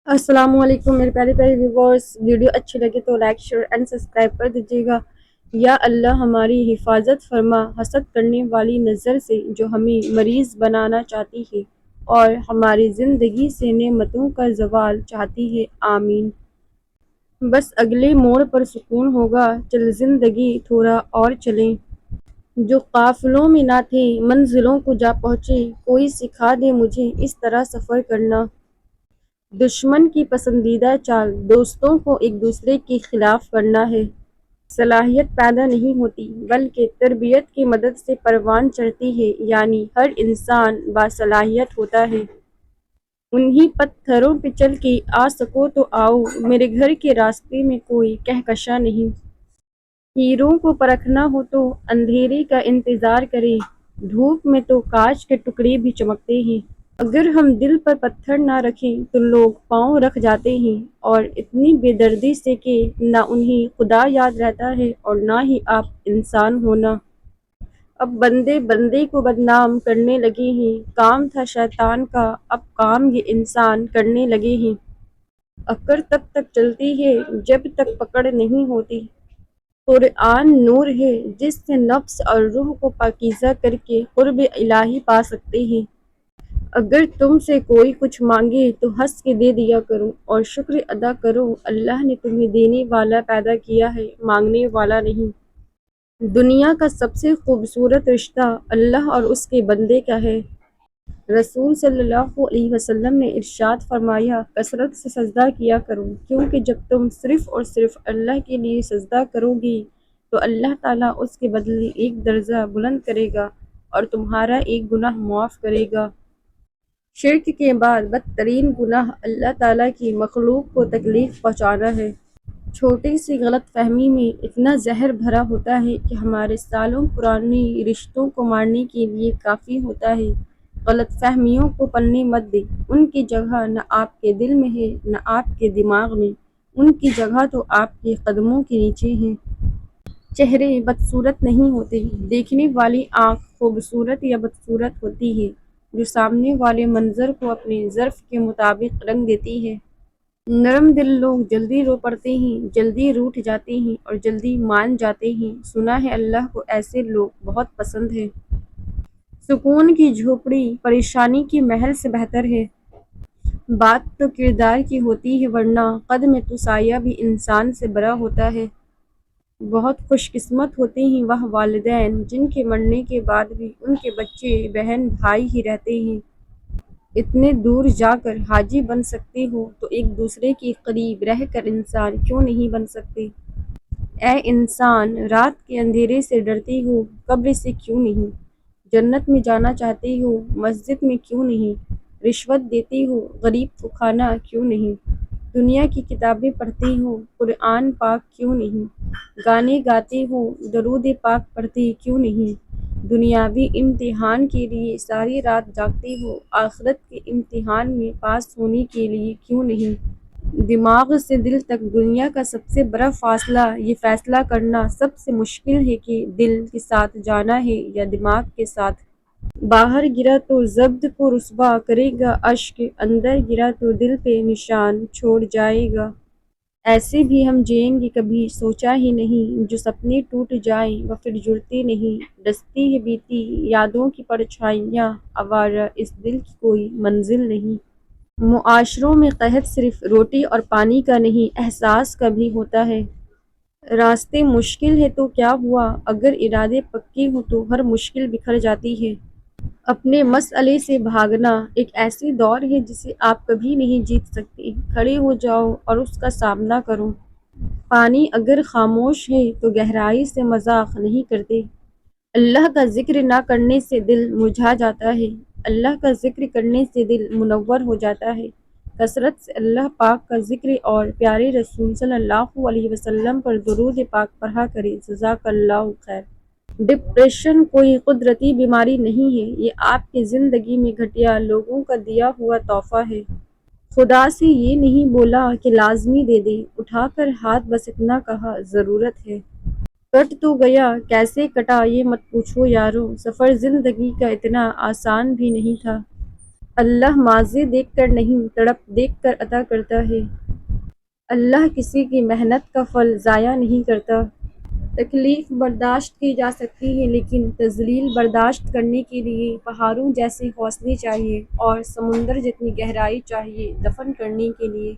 السلام علیکم میرے پیارے پیارے ویورز، ویڈیو اچھی لگے تو لائک شیئر اینڈ سبسکرائب کر دیجیے گا۔ یا اللہ ہماری حفاظت فرما حسد کرنے والی نظر سے جو ہمیں مریض بنانا چاہتی ہے اور ہماری زندگی سے نعمتوں کا زوال چاہتی ہے، آمین۔ بس اگلے موڑ پر سکون ہوگا، چل زندگی تھوڑا اور چلیں۔ جو قافلوں میں نہ تھے منزلوں کو جا پہنچے، کوئی سکھا دے مجھے اس طرح سفر کرنا۔ دشمن کی پسندیدہ چال دوستوں کو ایک دوسرے کے خلاف کرنا ہے۔ صلاحیت پیدا نہیں ہوتی بلکہ تربیت کی مدد سے پروان چڑھتی ہے، یعنی ہر انسان باصلاحیت ہوتا ہے۔ انہی پتھروں پہ چل کے آ سکو تو آؤ، میرے گھر کے راستے میں کوئی کہکشاں نہیں۔ ہیروں کو پرکھنا ہو تو اندھیرے کا انتظار کرے، دھوپ میں تو کانچ کے ٹکڑے بھی چمکتے ہیں۔ اگر ہم دل پر پتھر نہ رکھیں تو لوگ پاؤں رکھ جاتے ہیں، اور اتنی بے دردی سے کہ نہ انہیں خدا یاد رہتا ہے اور نہ ہی آپ انسان ہونا۔ اب بندے بندے کو بدنام کرنے لگے ہیں، کام تھا شیطان کا اب کام یہ انسان کرنے لگے ہیں۔ عقل تب تک چلتی ہے جب تک پکڑ نہیں ہوتی۔ قرآن نور ہے جس سے نفس اور روح کو پاکیزہ کر کے قرب الہی پا سکتے ہیں۔ اگر تم سے کوئی کچھ مانگے تو ہنس کے دے دیا کرو اور شکر ادا کرو، اللہ نے تمہیں دینے والا پیدا کیا ہے، مانگنے والا نہیں۔ دنیا کا سب سے خوبصورت رشتہ اللہ اور اس کے بندے کا ہے۔ رسول صلی اللہ علیہ وسلم نے ارشاد فرمایا، کثرت سے سجدہ کیا کرو، کیونکہ جب تم صرف اور صرف اللہ کے لیے سجدہ کرو گی تو اللہ تعالیٰ اس کے بدلے ایک درجہ بلند کرے گا اور تمہارا ایک گناہ معاف کرے گا۔ شرک کے بعد بدترین گناہ اللہ تعالیٰ کی مخلوق کو تکلیف پہنچانا ہے۔ چھوٹی سی غلط فہمی میں اتنا زہر بھرا ہوتا ہے کہ ہمارے سالوں پرانے رشتوں کو مارنے کے لیے کافی ہوتا ہے۔ غلط فہمیوں کو پلنے مت دیں، ان کی جگہ نہ آپ کے دل میں ہے نہ آپ کے دماغ میں، ان کی جگہ تو آپ کے قدموں کے نیچے ہے۔ چہرے بدصورت نہیں ہوتے، دیکھنے والی آنکھ خوبصورت یا بدصورت ہوتی ہے جو سامنے والے منظر کو اپنے ظرف کے مطابق رنگ دیتی ہے۔ نرم دل لوگ جلدی رو پڑتے ہیں، جلدی روٹھ جاتے ہیں اور جلدی مان جاتے ہیں۔ سنا ہے اللہ کو ایسے لوگ بہت پسند ہیں۔ سکون کی جھوپڑی پریشانی کے محل سے بہتر ہے۔ بات تو کردار کی ہوتی ہے ورنہ قد میں تو سایہ بھی انسان سے بڑا ہوتا ہے۔ بہت خوش قسمت ہوتے ہیں وہ والدین جن کے مرنے کے بعد بھی ان کے بچے بہن بھائی ہی رہتے ہیں۔ اتنے دور جا کر حاجی بن سکتے ہو تو ایک دوسرے کے قریب رہ کر انسان کیوں نہیں بن سکتے؟ اے انسان، رات کے اندھیرے سے ڈرتے ہو، قبر سے کیوں نہیں؟ جنت میں جانا چاہتے ہو، مسجد میں کیوں نہیں؟ رشوت دیتے ہو، غریب کو کھانا کیوں نہیں؟ دنیا کی کتابیں پڑھتے ہو، قرآن پاک کیوں نہیں؟ گانے گاتے ہو، درود پاک پڑھتے کیوں نہیں؟ دنیاوی امتحان کے لیے ساری رات جاگتے ہو، آخرت کے امتحان میں پاس ہونے کے لیے کیوں نہیں؟ دماغ سے دل تک دنیا کا سب سے بڑا فاصلہ یہ فیصلہ کرنا سب سے مشکل ہے کہ دل کے ساتھ جانا ہے یا دماغ کے ساتھ۔ باہر گرا تو زبد کو رسوا کرے گا اشک، اندر گرا تو دل پہ نشان چھوڑ جائے گا۔ ایسے بھی ہم جئیں گے کبھی سوچا ہی نہیں، جو سپنے ٹوٹ جائیں وہ پھر جڑتے نہیں۔ ڈستی ہے بیتی یادوں کی پرچھائیاں، آوارہ اس دل کی کوئی منزل نہیں۔ معاشروں میں قحط صرف روٹی اور پانی کا نہیں، احساس کا بھی ہوتا ہے۔ راستے مشکل ہے تو کیا ہوا، اگر ارادے پکے ہوں تو ہر مشکل بکھر جاتی ہے۔ اپنے مسئلے سے بھاگنا ایک ایسی دوڑ ہے جسے آپ کبھی نہیں جیت سکتے۔ کھڑے ہو جاؤ اور اس کا سامنا کرو۔ پانی اگر خاموش ہے تو گہرائی سے مذاق نہیں کرتے۔ اللہ کا ذکر نہ کرنے سے دل مرجھا جاتا ہے، اللہ کا ذکر کرنے سے دل منور ہو جاتا ہے۔ کثرت سے اللہ پاک کا ذکر اور پیارے رسول صلی اللہ علیہ وسلم پر درود پاک پڑھا کرے، جزاک اللہ خیر۔ ڈپریشن کوئی قدرتی بیماری نہیں ہے، یہ آپ کی زندگی میں گھٹیا لوگوں کا دیا ہوا تحفہ ہے۔ خدا سے یہ نہیں بولا کہ لازمی دے دے، اٹھا کر ہاتھ بس اتنا کہا ضرورت ہے۔ کٹ تو گیا، کیسے کٹا یہ مت پوچھو یارو، سفر زندگی کا اتنا آسان بھی نہیں تھا۔ اللہ ماضی دیکھ کر نہیں تڑپ دیکھ کر عطا کرتا ہے۔ اللہ کسی کی محنت کا پھل ضائع نہیں کرتا۔ تکلیف برداشت کی جا سکتی ہے لیکن تذلیل برداشت کرنے کے لیے پہاڑوں جیسے حوصلے چاہیے اور سمندر جتنی گہرائی چاہیے دفن کرنے کے لیے۔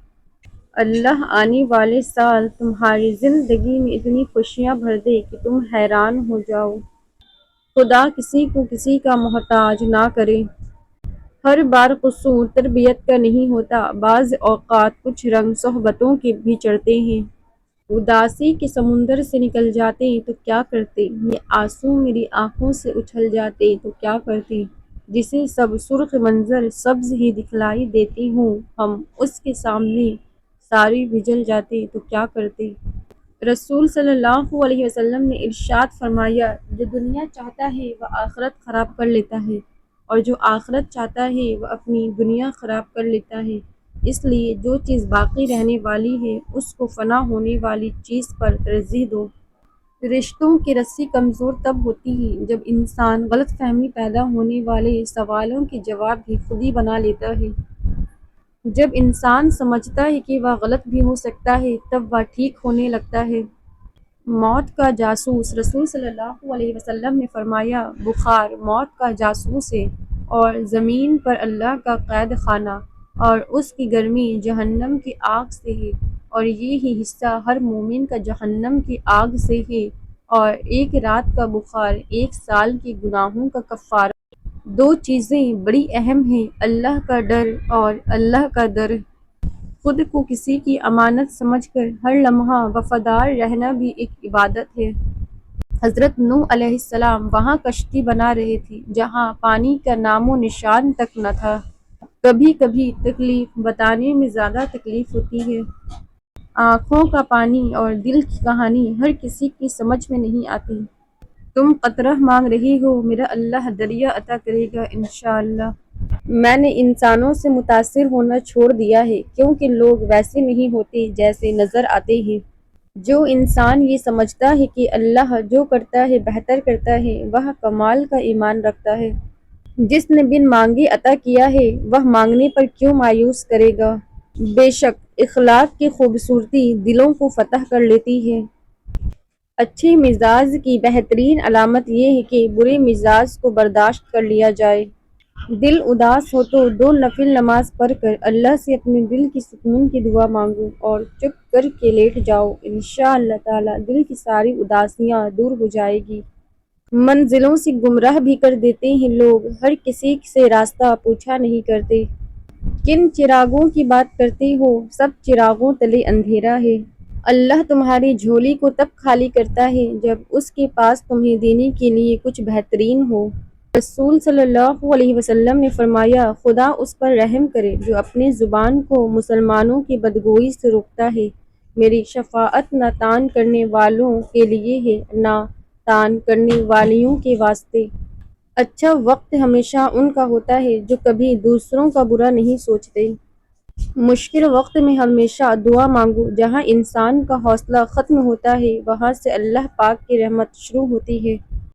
اللہ آنے والے سال تمہاری زندگی میں اتنی خوشیاں بھر دے کہ تم حیران ہو جاؤ۔ خدا کسی کو کسی کا محتاج نہ کرے۔ ہر بار قصور تربیت کا نہیں ہوتا، بعض اوقات کچھ رنگ صحبتوں کے بھی چڑھتے ہیں۔ اداسی کے سمندر سے نکل جاتے تو کیا کرتے، یہ آنسو میری آنکھوں سے اچھل جاتے تو کیا کرتے، جسے سب سرخ منظر سبز ہی دکھلائی دیتے ہوں، ہم اس کے سامنے سارے بھجل جاتے تو کیا کرتے۔ رسول صلی اللہ علیہ وسلم نے ارشاد فرمایا، جو دنیا چاہتا ہے وہ آخرت خراب کر لیتا ہے اور جو آخرت چاہتا ہے وہ اپنی دنیا خراب کر لیتا ہے۔ اس لیے جو چیز باقی رہنے والی ہے اس کو فنا ہونے والی چیز پر ترجیح دو۔ رشتوں کی رسی کمزور تب ہوتی ہے جب انسان غلط فہمی پیدا ہونے والے سوالوں کے جواب بھی خود ہی بنا لیتا ہے۔ جب انسان سمجھتا ہے کہ وہ غلط بھی ہو سکتا ہے تب وہ ٹھیک ہونے لگتا ہے۔ موت کا جاسوس، رسول صلی اللہ علیہ وسلم نے فرمایا، بخار موت کا جاسوس ہے اور زمین پر اللہ کا قید خانہ اور اس کی گرمی جہنم کی آگ سے ہے، اور یہی حصہ ہر مومن کا جہنم کی آگ سے ہے، اور ایک رات کا بخار 1 سال کے گناہوں کا کفارہ۔ دو چیزیں بڑی اہم ہیں، اللہ کا ڈر اور اللہ کا در۔ خود کو کسی کی امانت سمجھ کر ہر لمحہ وفادار رہنا بھی ایک عبادت ہے۔ حضرت نوح علیہ السلام وہاں کشتی بنا رہے تھے جہاں پانی کا نام و نشان تک نہ تھا۔ کبھی کبھی تکلیف بتانے میں زیادہ تکلیف ہوتی ہے۔ آنکھوں کا پانی اور دل کی کہانی ہر کسی کی سمجھ میں نہیں آتی۔ تم قطرہ مانگ رہی ہو، میرا اللہ دریا عطا کرے گا انشاءاللہ۔ میں نے انسانوں سے متاثر ہونا چھوڑ دیا ہے کیونکہ لوگ ویسے نہیں ہوتے جیسے نظر آتے ہیں۔ جو انسان یہ سمجھتا ہے کہ اللہ جو کرتا ہے بہتر کرتا ہے وہ کمال کا ایمان رکھتا ہے۔ جس نے بن مانگے عطا کیا ہے وہ مانگنے پر کیوں مایوس کرے گا۔ بے شک اخلاق کی خوبصورتی دلوں کو فتح کر لیتی ہے۔ اچھے مزاج کی بہترین علامت یہ ہے کہ برے مزاج کو برداشت کر لیا جائے۔ دل اداس ہو تو 2 نفل نماز پڑھ کر اللہ سے اپنے دل کی سکون کی دعا مانگو اور چپ کر کے لیٹ جاؤ، انشاءاللہ تعالی دل کی ساری اداسیاں دور ہو جائے گی۔ منزلوں سے گمراہ بھی کر دیتے ہیں لوگ، ہر کسی سے راستہ پوچھا نہیں کرتے۔ کن چراغوں کی بات کرتے ہو، سب چراغوں تلے اندھیرا ہے۔ اللہ تمہاری جھولی کو تب خالی کرتا ہے جب اس کے پاس تمہیں دینے کے لیے کچھ بہترین ہو۔ رسول صلی اللہ علیہ وسلم نے فرمایا، خدا اس پر رحم کرے جو اپنی زبان کو مسلمانوں کی بدگوئی سے روکتا ہے۔ میری شفاعت نہ تان کرنے والوں کے لیے ہے نہ تان کرنے والیوں کے واسطے۔ اچھا وقت ہمیشہ ان کا ہوتا ہے جو کبھی دوسروں کا برا نہیں سوچتے۔ مشکل وقت میں ہمیشہ دعا مانگو، جہاں انسان کا حوصلہ ختم ہوتا ہے وہاں سے اللہ پاک کی رحمت شروع ہوتی ہے۔